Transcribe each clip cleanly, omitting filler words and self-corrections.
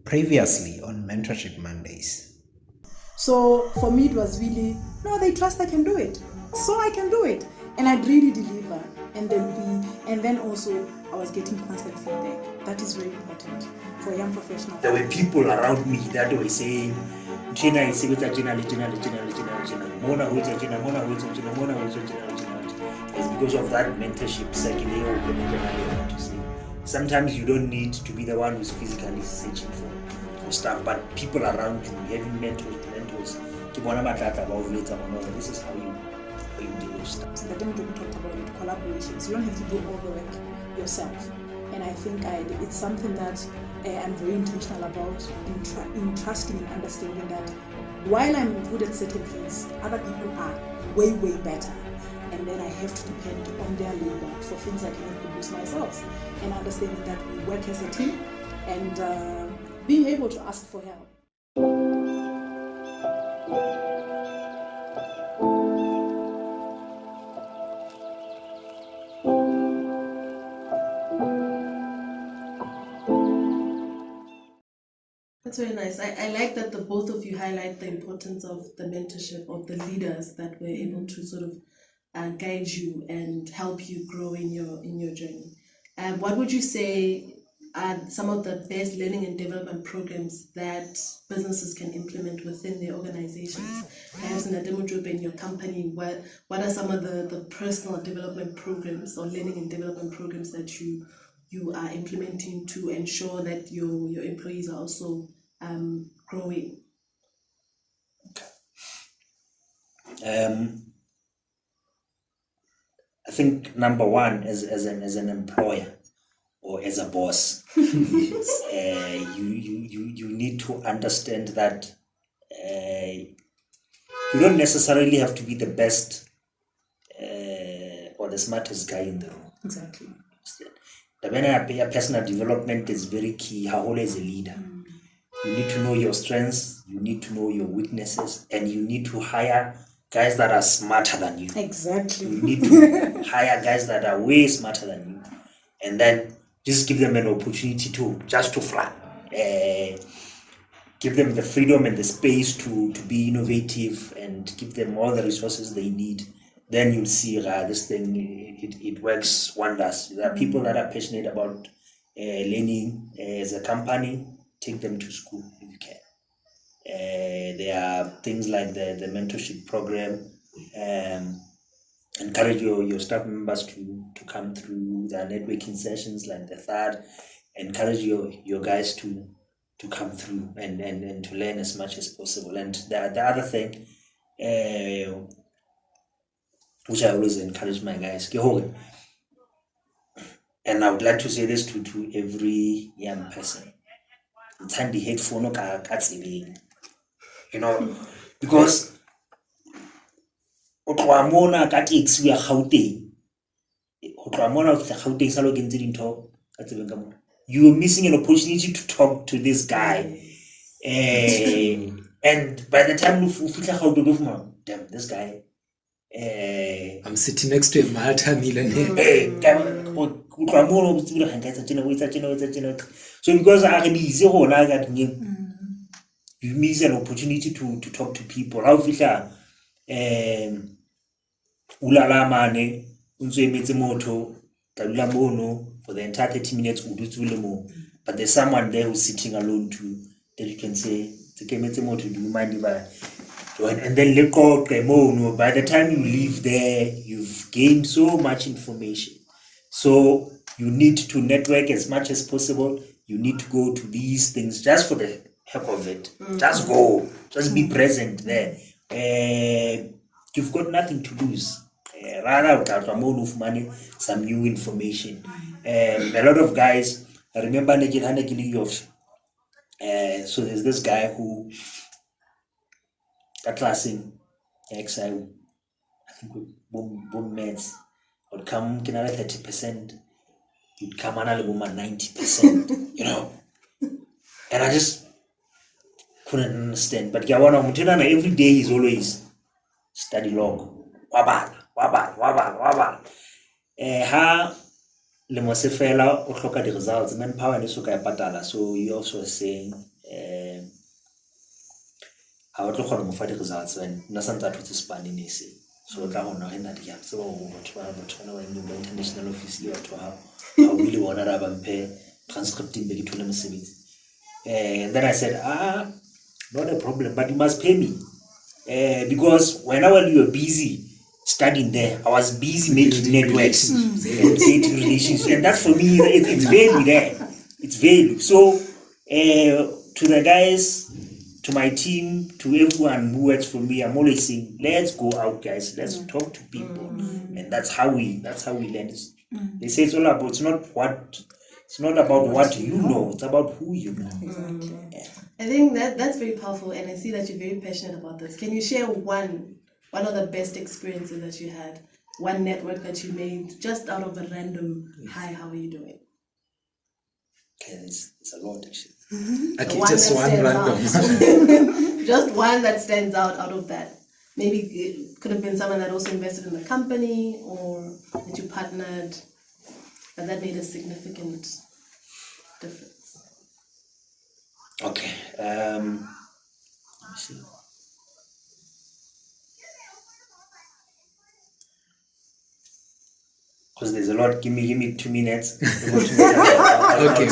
Previously on Mentorship Mondays. So for me, it was really, no, they trust I can do it. So I can do it. And I'd really deliver. And then also I was getting constant feedback. That is very important for a young professional. There were people around me that were saying, Gina is It's because of that mentorship circle. Sometimes you don't need to be the one who's physically searching for stuff, but people around you, having mentors. This is how you deal with stuff. So the Motjope talked about it, collaborations. You don't have to do all the work yourself. And I think it's something that I'm very intentional about in trusting and understanding that while I'm good at certain things, other people are way, way better. And then I have to depend on their labor for things I cannot produce myself. And understanding that we work as a team and being able to ask for help. That's very nice. I like that the both of you highlight the importance of the mentorship of the leaders that were able to sort of guide you and help you grow in your journey. What would you say are some of the best learning and development programs that businesses can implement within their organizations? Perhaps in Thato Mochone in your company, what are some of the personal development programs or learning and development programs that you are implementing to ensure that your employees are also growing? I think number one, as an employer or as a boss, you need to understand that you don't necessarily have to be the best or the smartest guy in the room. Exactly. The personal development is very key. How as a leader, you need to know your strengths, you need to know your weaknesses, and you need to hire guys that are smarter than you. Exactly. You need to hire guys that are way smarter than you, and then just give them an opportunity to fly. Give them the freedom and the space to be innovative, and give them all the resources they need. Then you'll see this thing, it works wonders. There are people that are passionate about learning as a company. Take them to school if you can. There are things like the mentorship program. Encourage your staff members to come through the networking sessions like the third. Encourage your guys to come through and to learn as much as possible. And the other thing, which I always encourage my guys, and I would like to say this to every young person. It's handy headphone, because o tloa mona ka taxi ya Gauteng, you are missing an opportunity to talk to this guy. And by the time you feel Gauteng, damn, this guy. I'm sitting next to a multi-millionaire. So because I am easy, you miss an opportunity to talk to people. How ulala mane unzo emetse motho tabula mono for the entire 30 minutes but there's someone there who's sitting alone too that you can say emetse motho, do you mind if I join? And then by the time you leave there, you've gained so much information. So you need to network as much as possible. You need to go to these things just for the heck of it. Just go. Just be present there. You've got nothing to lose. Rather, without a amount of money, some new information. A lot of guys, I remember so there's this guy who got classing XI, I think with boom meds would come 30%, you'd come another woman 90%, and I just couldn't understand. But every day is always study log. Wabal. Ha le mo se fela o hloka di results, manpower ne so ka patala. So you also saying ha ba tlo kgona mo fa di results and nna santse a thotse span ne se so ka hona he nna di ya so batho ba international office le batho ha really bona ra ba mphe transcripting be ke thole mosebetsi and then I said not a problem but you must pay me because when you were busy studying there, I was busy making networks and creating relationships, and that for me, it's value there. It's value. So, to the guys, to my team, to everyone who works for me, I'm always saying, let's go out, guys. Let's talk to people, and that's how we learn. They say it's all about. It's not about what you know. It's about who you know. Exactly. I think that's very powerful, and I see that you're very passionate about this. Can you share one of the best experiences that you had? One network that you made just out of a random hi, how are you doing? Okay, there's a lot actually. Okay, just one random. Just one that stands out of that. Maybe it could have been someone that also invested in the company or that you partnered, but that made a significant difference. Okay. Let me see. Because there's a lot. Give me 2 minutes. Okay.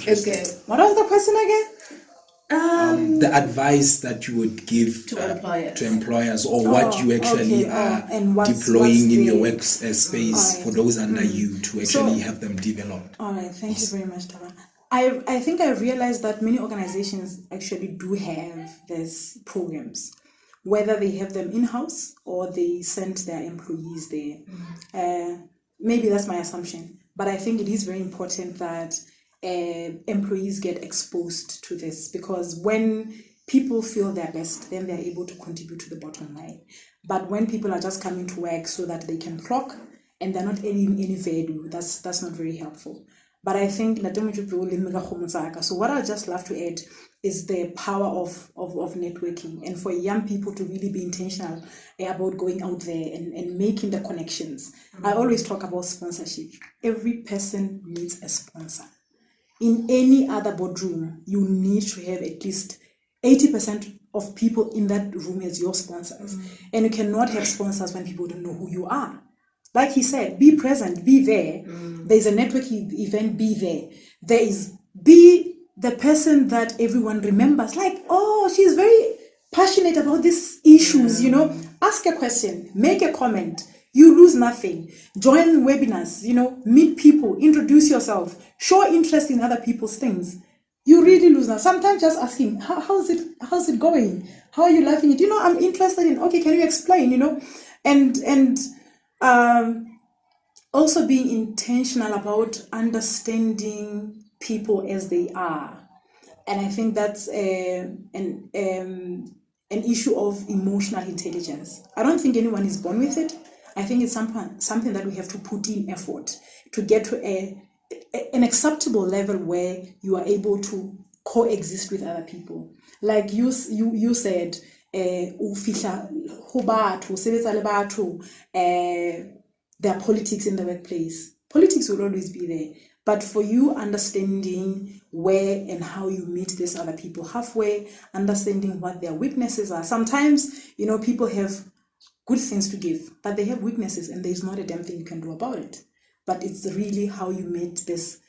Okay. What was the question again? The advice that you would give To employers or what you actually are and deploying in your the- work space for those under you to actually have them develop. All right, thank you very much, Thabang. I think I realized that many organizations actually do have these programs, whether they have them in-house or they send their employees there. Maybe that's my assumption, but I think it is very important that employees get exposed to this, because when people feel their best, then they're able to contribute to the bottom line. But when people are just coming to work so that they can clock and they're not adding any value, that's not very helpful. But I think so what I'd just love to add is the power of networking, and for young people to really be intentional about going out there and making the connections. I always talk about sponsorship. Every person needs a sponsor. In any other boardroom, you need to have at least 80% of people in that room as your sponsors. And you cannot have sponsors when people don't know who you are. Like he said, be present, be there. There's a networking event, be there. Be the person that everyone remembers. Like, oh, she's very passionate about these issues, Ask a question, make a comment. You lose nothing. Join webinars, meet people, introduce yourself, show interest in other people's things. You really lose nothing. Sometimes just asking, how's it going? How are you liking it? I'm interested in, okay, can you explain, And also being intentional about understanding people as they are. And I think that's an issue of emotional intelligence. I don't think anyone is born with it. I think it's something that we have to put in effort to get to an acceptable level where you are able to coexist with other people. Like you said, there are politics in the workplace. Politics will always be there. But for you understanding where and how you meet these other people halfway, understanding what their weaknesses are. Sometimes, people have good things to give, but they have weaknesses and there's not a damn thing you can do about it. But it's really how you meet these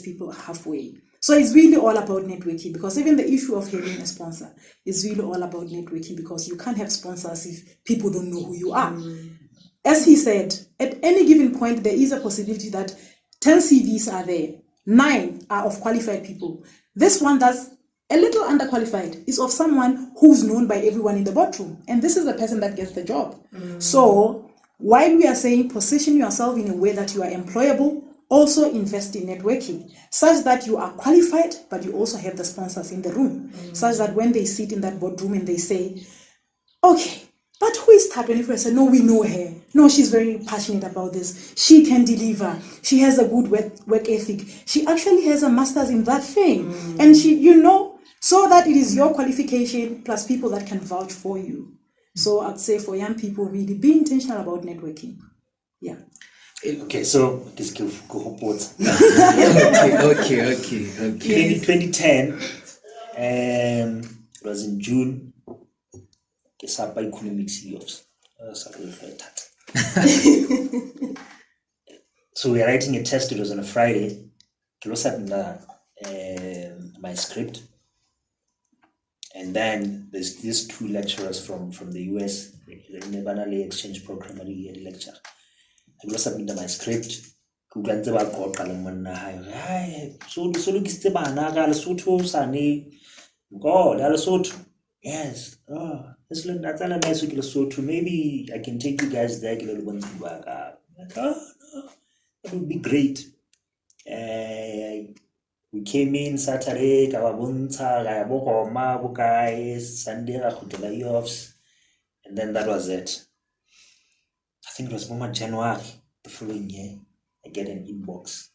people halfway. So it's really all about networking, because even the issue of having a sponsor is really all about networking, because you can't have sponsors if people don't know who you are. As he said, at any given point, there is a possibility that 10 CVs are there, 9 are of qualified people. This one that's a little underqualified is of someone who's known by everyone in the boardroom, and this is the person that gets the job. So while we are saying position yourself in a way that you are employable, also invest in networking, such that you are qualified, but you also have the sponsors in the room, such that when they sit in that boardroom and they say, okay, but who is Thato? And if I say, no, we know her. No, she's very passionate about this. She can deliver. She has a good work ethic. She actually has a master's in that thing. And she, so that it is your qualification plus people that can vouch for you. So I'd say for young people, really be intentional about networking. Yeah. Okay, so this go report. Okay. 2010, It was in June. Economic offs. So we were writing a test. It was on a Friday. My script, and then there's these two lecturers from the US. The Banale exchange program. I lecture. I will submit my script. So God, yes. Oh, that's a nice Lesotho. Maybe I can take you guys there. Oh, no, that would be great. We came in Saturday, Sunday, offs, and then that was it. I think it was more January the following year. I get an inbox.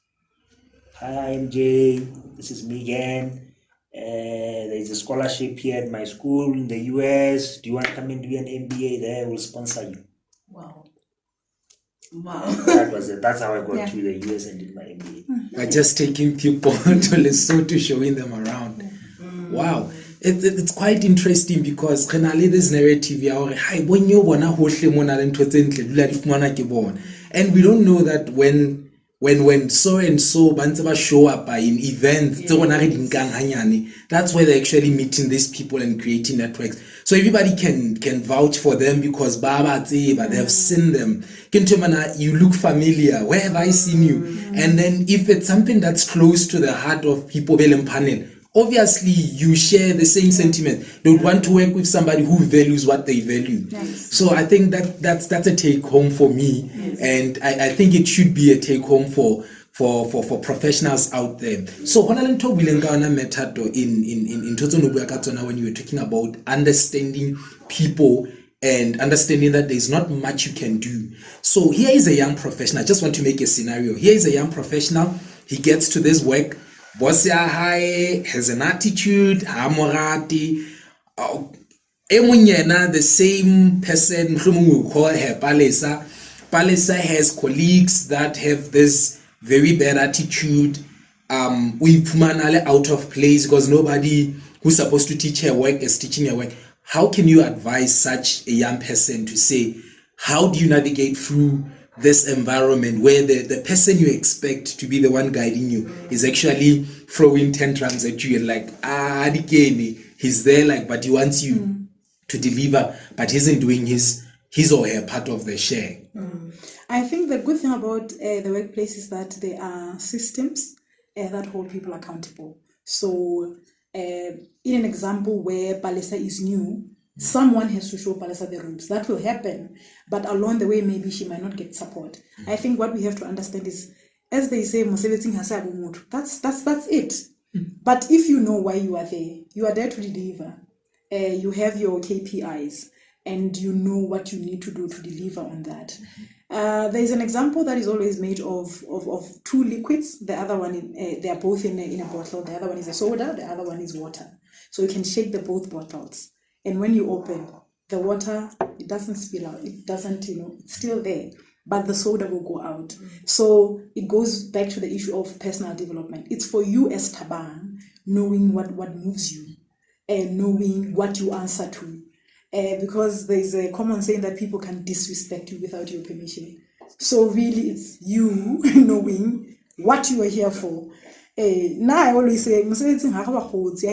Hi, MJ. This is me again. There's a scholarship here at my school in the US. Do you want to come and do an MBA there? We'll sponsor you. Wow. That was it. That's how I got to the US and did my MBA. By just taking people to Lesotho, showing them around. Wow. It's quite interesting because this narrative, and we don't know that when so and so bantse show up in events, that's where they're actually meeting these people and creating networks. So everybody can vouch for them because they have seen them. You look familiar. Where have I seen you? And then if it's something that's close to the heart of people, obviously you share the same sentiment. They would want to work with somebody who values what they value. Yes. So I think that's a take home for me. Yes. And I think it should be a take home for professionals out there. So when I talk in when you were talking about understanding people and understanding that there's not much you can do. So here is a young professional. I just want to make a scenario. Here is a young professional. He gets to this work. Boss has an attitude, amorati. The same person, we call her Palesa. Palesa has colleagues that have this very bad attitude. We pumanale out of place because nobody who's supposed to teach her work is teaching her work. How can you advise such a young person to say, how do you navigate through this environment where the person you expect to be the one guiding you is actually throwing tantrums at you and like, he's there, but he wants you to deliver, but he isn't doing his or her part of the share. I think the good thing about the workplace is that there are systems that hold people accountable. So in an example where Palesa is new, someone has to show Palesa the ropes. That will happen, but along the way maybe she might not get support. I think what we have to understand is, as they say, that's it. But if you know why you are there to deliver. You have your KPIs and you know what you need to do to deliver on that. There's an example that is always made of two liquids. The other one, they are both in a bottle. The other one is a soda, the other one is water. So you can shake the both bottles. And when you open the water, it doesn't spill out. It doesn't, it's still there. But the soda will go out. So it goes back to the issue of personal development. It's for you as Thabang, knowing what moves you and knowing what you answer to. Because there's a common saying that people can disrespect you without your permission. So really it's you knowing what you are here for. Now I always say, I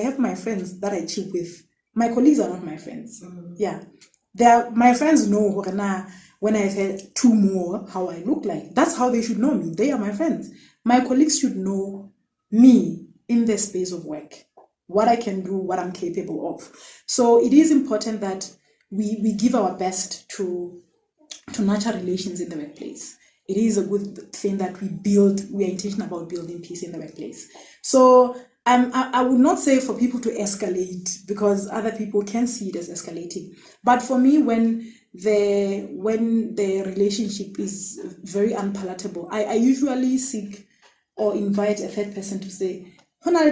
have my friends that I chill with. My colleagues are not my friends. Yeah. My friends know when I've had two more how I look like. That's how they should know me. They are my friends. My colleagues should know me in the space of work, what I can do, what I'm capable of. So it is important that we give our best to nurture relations in the workplace. It is a good thing that we are intentional about building peace in the workplace. So I would not say for people to escalate because other people can see it as escalating. But for me, when the relationship is very unpalatable, I usually seek or invite a third person to say, and I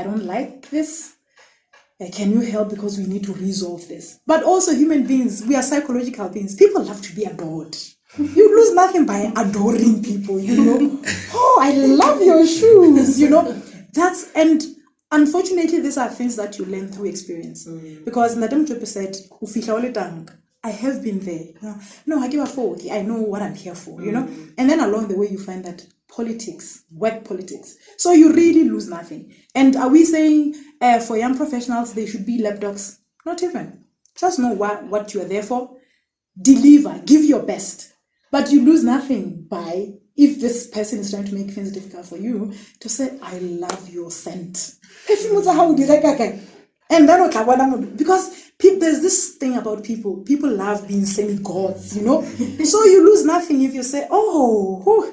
don't like this. Can you help because we need to resolve this? But also human beings, we are psychological beings. People love to be adored. You lose nothing by adoring people, Oh, I love your shoes, And unfortunately, these are things that you learn through experience. Because Madam Motjope said, I have been there. No, I give a fork. I know what I'm here for, you know. And then along the way, you find that politics, work politics. So you really lose nothing. And are we saying for young professionals, they should be lapdogs? Not even. Just know what you are there for. Deliver, give your best. But you lose nothing by, if this person is trying to make things difficult for you, to say, I love your scent. And then, because there's this thing about people love being semi-gods, you know. So you lose nothing if you say, oh,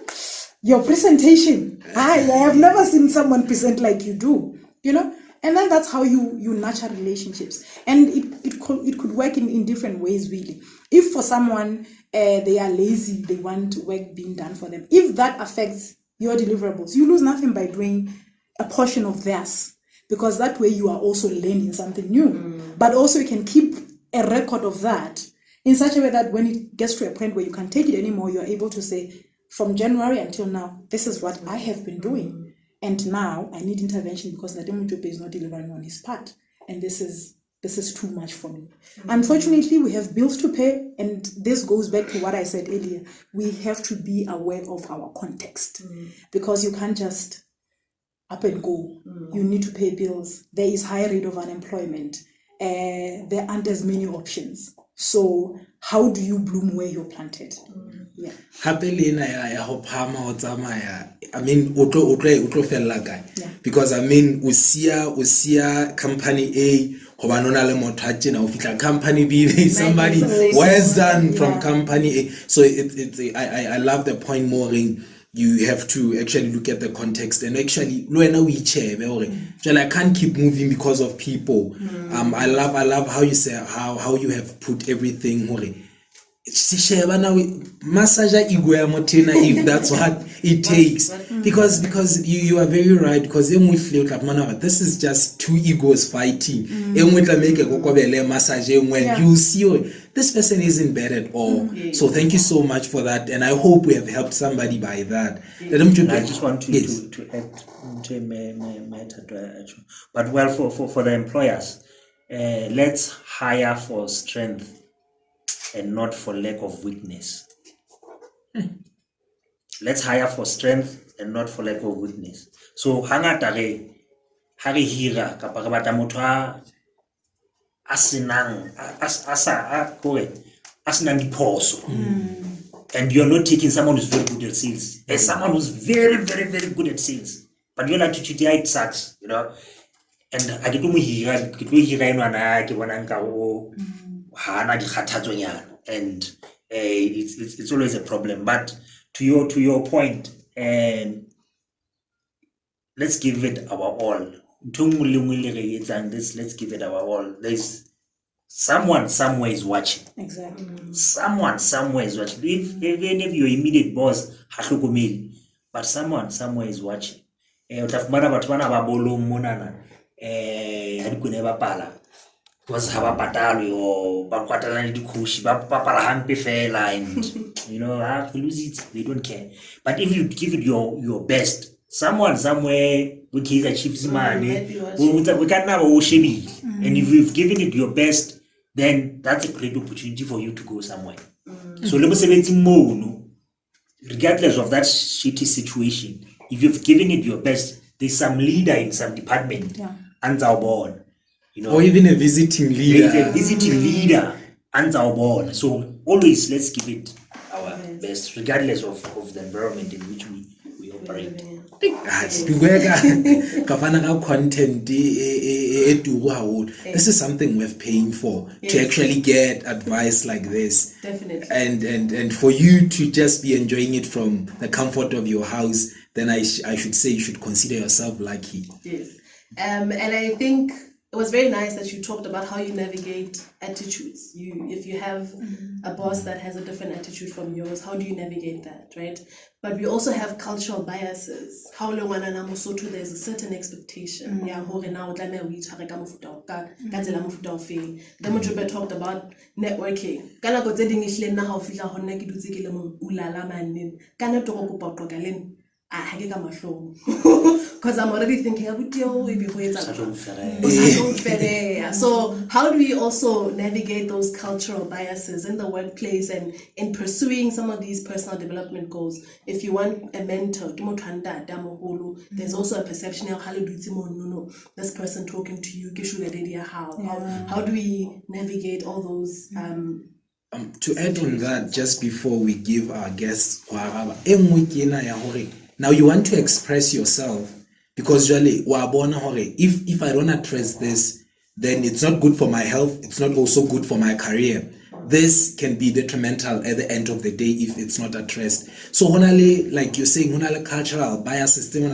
your presentation. I have never seen someone present like you do, you know. And then that's how you nurture relationships. And it could work in different ways, really. If for someone, they are lazy, they want work being done for them. If that affects your deliverables, you lose nothing by doing a portion of theirs. Because that way you are also learning something new. But also you can keep a record of that in such a way that when it gets to a point where you can't take it anymore, you're able to say, from January until now, this is what I have been doing. And now I need intervention because Thato Mochone is not delivering on his part. And this is too much for me. Unfortunately, we have bills to pay. And this goes back to what I said earlier. We have to be aware of our context. Because you can't just up and go. You need to pay bills. There is high rate of unemployment. There aren't as many options. So how do you bloom where you're planted? Yeah. I mean, because I mean, usia company A, company B, somebody was done from company A. So I love the point more. You have to actually look at the context and actually I can't keep moving because of people. I love how you say how you have put everything massage ego motina if that's what it takes. Because you are very right, because this is just two egos fighting. Massage when you see this person isn't bad at all. So thank you so much for that, and I hope we have helped somebody by that. I just want to add to my but well, for the employers, let's hire for strength and not for lack of weakness. Let's hire for strength and not for lack of weakness. So hangata re hira kapa re batla motho a senang diphoso. And you're not taking someone who's very good at sales. There's someone who's very, very, very good at sales, but your attitude, it sucks, you know. And I get and it's always a problem. But to your point, let's give it our all. Let's give it our all. There's someone somewhere is watching. Exactly. Someone somewhere is watching. Even if your immediate boss, but someone somewhere is watching. Because have a or and you know, have to lose it, they don't care. But if you give it your best, someone somewhere with his achieves money, we can never and if you've given it your best, then that's a great opportunity for you to go somewhere. So let me say more, regardless of that shitty situation, if you've given it your best, there's some leader in some department and our board. You know, or even a visiting leader. A visiting leader and our born. So always let's give it our best, regardless of the environment in which we operate. Content. This is something we're paying for, to actually get advice like this. Definitely. And for you to just be enjoying it from the comfort of your house, then I should say you should consider yourself lucky. Yes. And I think it was very nice that you talked about how you navigate attitudes. If you have a boss that has a different attitude from yours, how do you navigate that, right? But we also have cultural biases. How long there's a certain expectation. The Motjope talked about networking. because I'm already thinking so how do we also navigate those cultural biases in the workplace and in pursuing some of these personal development goals? If you want a mentor, there's also a perception of this person talking to you, how do we navigate all those to add on that, just before we give our guests now you want to express yourself, because usually if I don't address this, then it's not good for my health, it's not also good for my career. This can be detrimental at the end of the day if it's not addressed. So honestly, like you're saying, cultural bias system,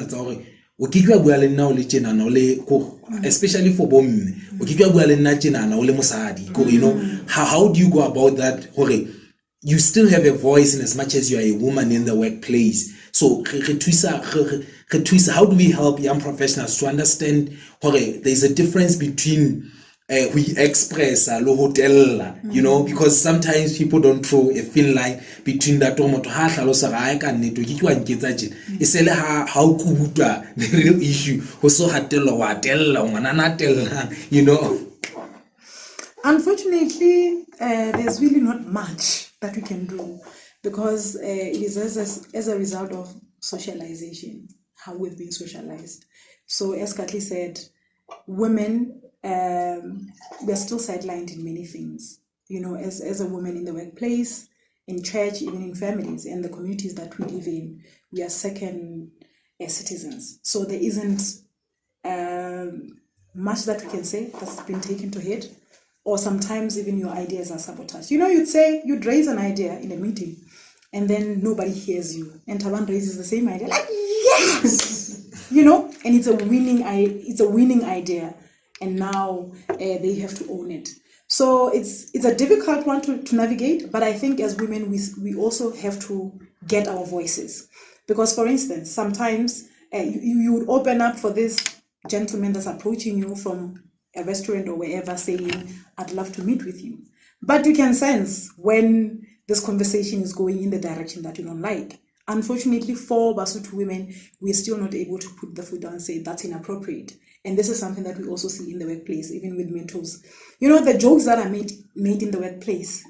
especially for women, you know, how do you go about that? You still have a voice in as much as you are a woman in the workplace. So how do we help young professionals to understand there's a difference between we express you know, because sometimes people don't draw a thin line between that the real issue, you know. Unfortunately, there's really not much that we can do, because it is as a result of socialization, how we've been socialized. So as Katleho said, women, we're still sidelined in many things. You know, as a woman in the workplace, in church, even in families and the communities that we live in, we are second citizens. So there isn't much that we can say that's been taken to head. Or sometimes even your ideas are sabotaged. You know, you'd raise an idea in a meeting and then nobody hears you. And Thabang raises the same idea, like, yes! You know, and it's a winning idea. And now they have to own it. So it's a difficult one to navigate, but I think as women, we also have to get our voices. Because for instance, sometimes you would open up for this gentleman that's approaching you from a restaurant or wherever, saying, I'd love to meet with you. But you can sense when this conversation is going in the direction that you don't like. Unfortunately, for Basotho women, we're still not able to put the foot down and say that's inappropriate. And this is something that we also see in the workplace, even with mentors. You know, the jokes that are made in the workplace,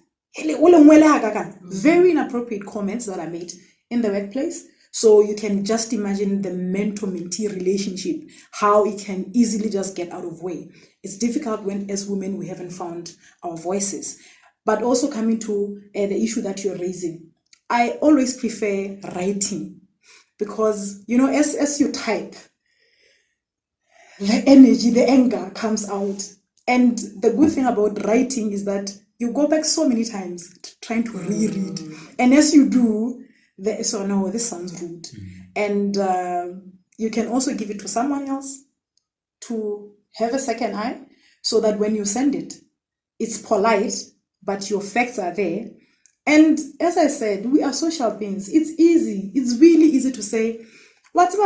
very inappropriate comments that are made in the workplace. So you can just imagine the mentor-mentee relationship, how it can easily just get out of way. It's difficult when, as women, we haven't found our voices. But also coming to the issue that you're raising, I always prefer writing, because, you know, as you type, the energy, the anger comes out. And the good thing about writing is that you go back so many times trying to reread. And as you do, so no, this sounds rude. And you can also give it to someone else to have a second eye, so that when you send it, it's polite, but your facts are there. And as I said, we are social beings. It's easy. It's really easy to say, let the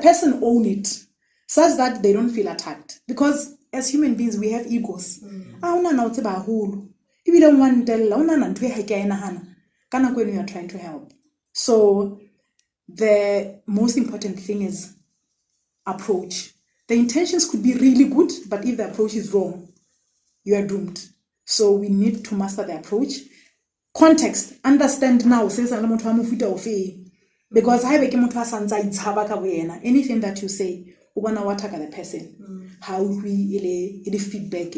person own it, such that they don't feel attacked. Because as human beings, we have egos. If you don't want to tell, when you are trying to help. So the most important thing is approach. The intentions could be really good, but if the approach is wrong, you are doomed. So we need to master the approach. Context, understand now, because anything that you say, the person, how we feedback.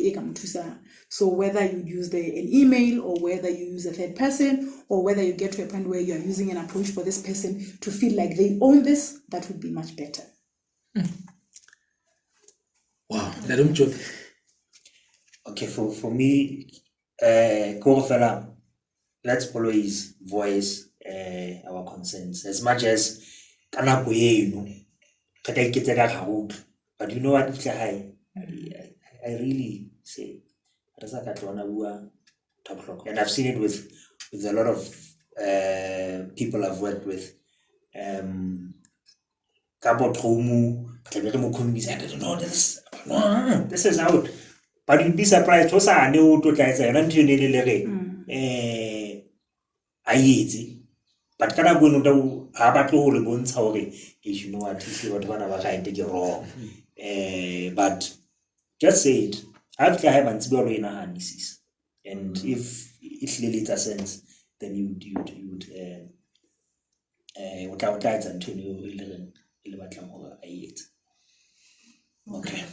So whether you use an email, or whether you use a third person, or whether you get to a point where you are using an approach for this person to feel like they own this, that would be much better. Wow, okay, for me, let's follow his voice, our concerns, as much as but you know what, I really say, and I've seen it with a lot of people I've worked with. This is out. But you'd be surprised. but kana go no ha ba tlo le bontsha hore you know what is what bana ba ga ite ke wrong. But just say it. I've got have ntse ba ina hanisisa. And if it really makes sense, then you would without guides until you okay.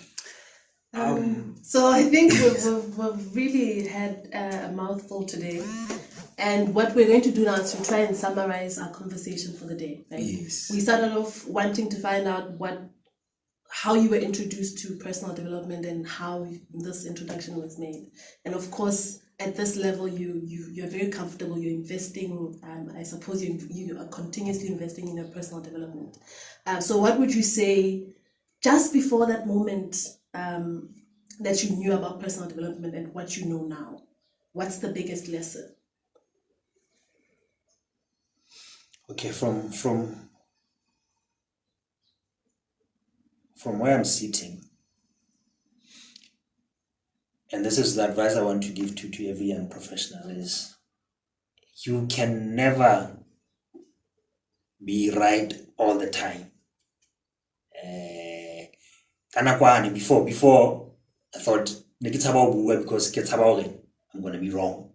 So I think we've really had a mouthful today, and what we're going to do now is to try and summarize our conversation for the day. Right? Yes. We started off wanting to find out how you were introduced to personal development and how this introduction was made, and of course at this level you're very comfortable. You're investing. I suppose you are continuously investing in your personal development. So what would you say just before that moment? That you knew about personal development and what you know now? What's the biggest lesson? Okay, from where I'm sitting, and this is the advice I want to give to every young professional, is you can never be right all the time. Before I thought because I'm gonna be wrong.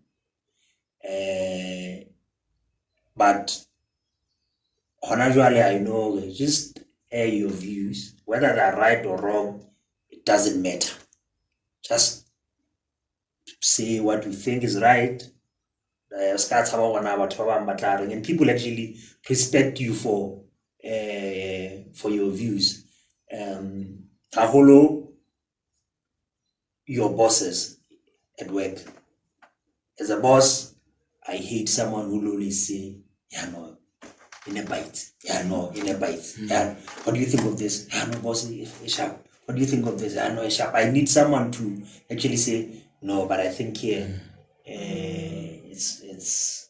But I know just air your views, whether they're right or wrong, it doesn't matter. Just say what you think is right. And people actually respect you for your views. Your bosses at work. As a boss, I hate someone who will always say, yeah, no, in a bite. Yeah, no, in a bite. Yeah, what do you think of this? Yeah, no, boss, it's sharp. What do you think of this? Yeah, no, it's sharp. I need someone to actually say, no, but I think here, it's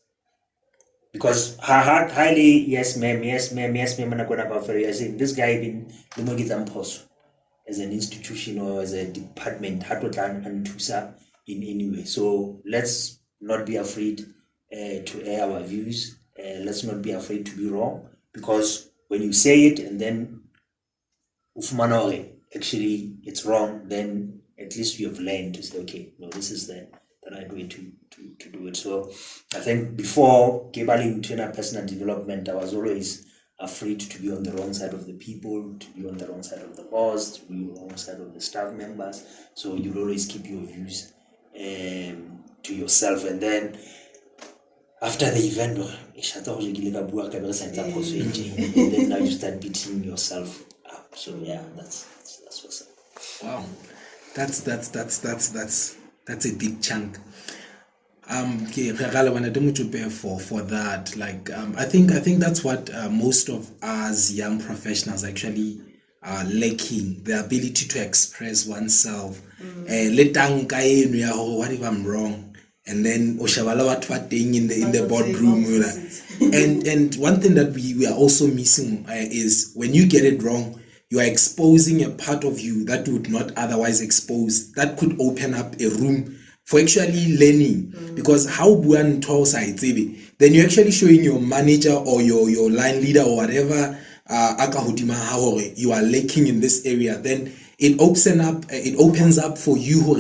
because highly, yes, ma'am, and I'm going to I say, this guy even as an institution or as a department, in any way. So let's not be afraid to air our views. Let's not be afraid to be wrong, because when you say it and then actually it's wrong, then at least you have learned to say, okay, no, this is the right way to do it. So I think before getting into personal development, I was always afraid to be on the wrong side of the people, to be on the wrong side of the boss, to be on the wrong side of the staff members. So you always keep your views to yourself, and then after the event, and then now you start beating yourself up. So yeah, that's what's up. Wow, that's a big chunk. For that, like I think that's what most of us young professionals actually are lacking, the ability to express oneself. What if I'm wrong? And then in the boardroom. And one thing that we are also missing is when you get it wrong, you are exposing a part of you that would not otherwise expose, that could open up a room for actually learning. Because how then you're actually showing your manager or your line leader or whatever you are lacking in this area. Then it opens up for you.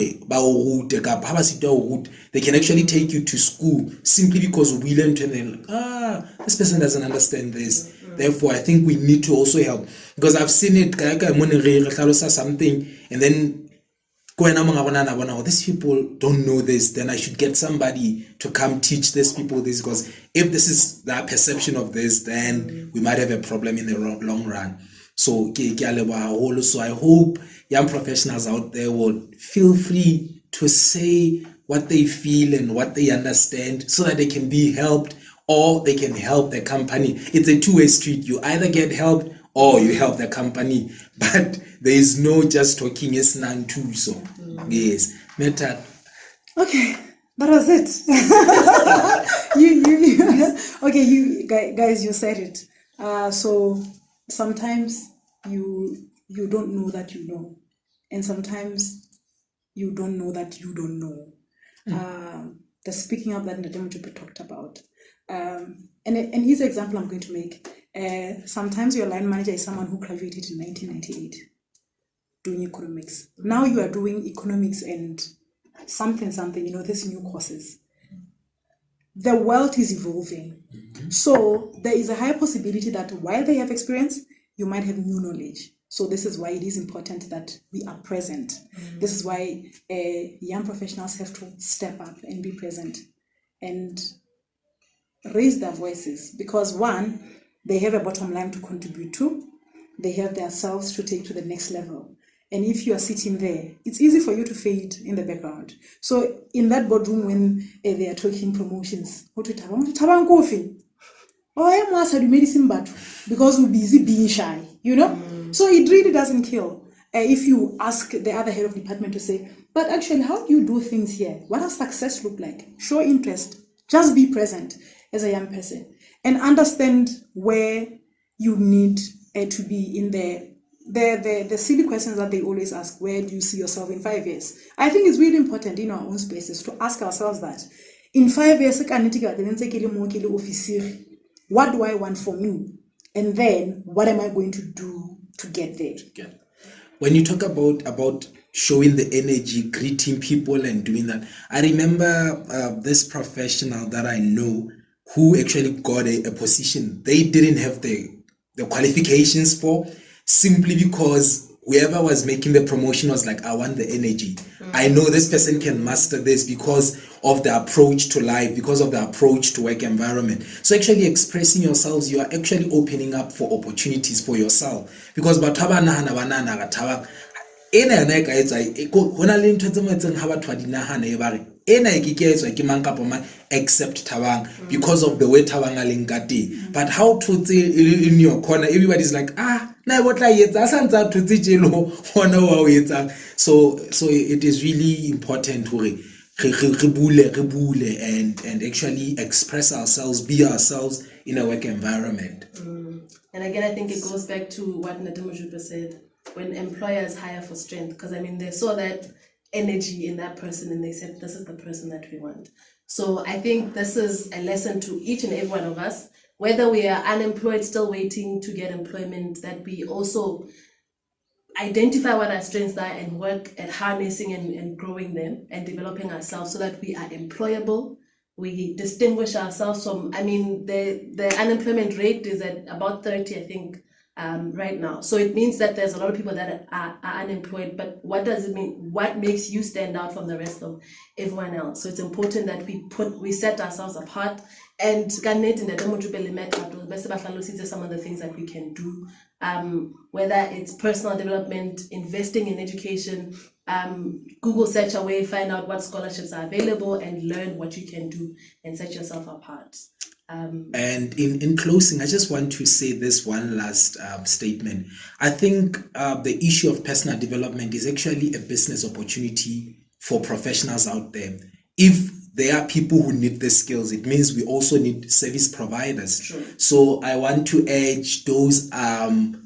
They can actually take you to school simply because we learn to them. This person doesn't understand this. Therefore, I think we need to also help, because I've seen it something and then these people don't know this, then I should get somebody to come teach these people this, because if this is their perception of this, then we might have a problem in the long run. So I hope young professionals out there will feel free to say what they feel and what they understand, so that they can be helped or they can help the company. It's a two-way street. You either get helped or you help the company, but there is no just talking. Yes, none too. So yes, Meta. Okay, that was it. you okay, you guys, you said it. So sometimes you don't know that you know, and sometimes you don't know that you don't know. The speaking up that Thato Mochone talked about, And an easy example I'm going to make. Sometimes your line manager is someone who graduated in 1998 doing economics. Now you are doing economics and something, these new courses. The world is evolving. So there is a high possibility that while they have experience, you might have new knowledge. So this is why it is important that we are present. This is why young professionals have to step up and be present and raise their voices, because one, they have a bottom line to contribute to, they have themselves to take to the next level. And if you are sitting there, it's easy for you to fade in the background. So in that boardroom, when they are talking promotions, Thabang coffee, medicine, but because we're busy being shy, So it really doesn't kill. If you ask the other head of department to say, but actually, how do you do things here? What does success look like? Show interest. Just be present as a young person and understand where you need to be in the silly questions that they always ask. Where do you see yourself in 5 years? I think it's really important in our own spaces to ask ourselves that. In 5 years, what do I want for me? And then what am I going to do to get there? Yeah. When you talk about showing the energy, greeting people and doing that, I remember this professional that I know who actually got a position they didn't have the qualifications for, simply because whoever was making the promotion was like, I want the energy. I know this person can master this because of the approach to life, because of the approach to work environment. So actually expressing yourselves, you are actually opening up for opportunities for yourself. Because except Thabang, because of the way Thabang a leng ka teng. But how to in your corner, everybody's like, so it is really important to and actually express ourselves, be ourselves in a work environment. And again, I think it goes back to what Thato Mochone said, when employers hire for strength, because they saw that energy in that person and they said, this is the person that we want. So I think this is a lesson to each and every one of us, whether we are unemployed, still waiting to get employment, that we also identify what our strengths are and work at harnessing and growing them and developing ourselves so that we are employable. We distinguish ourselves from, the unemployment rate is at about 30, I think, right now. So it means that there's a lot of people that are unemployed, but what does it mean? What makes you stand out from the rest of everyone else? So it's important that we set ourselves apart. And some of the things that we can do, whether it's personal development, investing in education, Google search away, find out what scholarships are available and learn what you can do and set yourself apart. And in closing, I just want to say this one last statement. I think the issue of personal development is actually a business opportunity for professionals out there. If there are people who need the skills, it means we also need service providers. Sure. So I want to urge those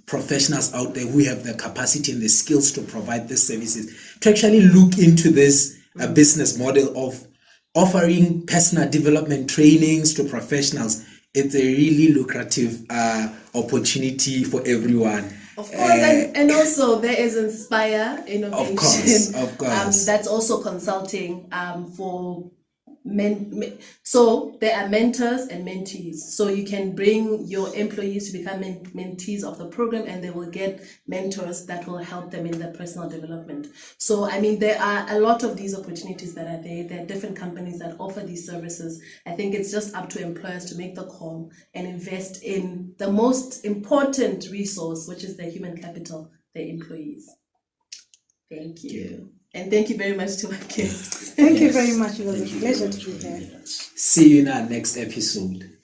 professionals out there who have the capacity and the skills to provide the services to actually look into this business model of offering personal development trainings to professionals. It's a really lucrative opportunity for everyone. Of course, and also there is Inspire Innovation. Of course. That's also consulting for so there are mentors and mentees. So you can bring your employees to become mentees of the program, and they will get mentors that will help them in their personal development. So there are a lot of these opportunities that are there. There are different companies that offer these services. I think it's just up to employers to make the call and invest in the most important resource, which is their human capital, their employees. Thank you. And thank you very much to our guests. Thank you very much. It was a pleasure to be here. See you in our next episode.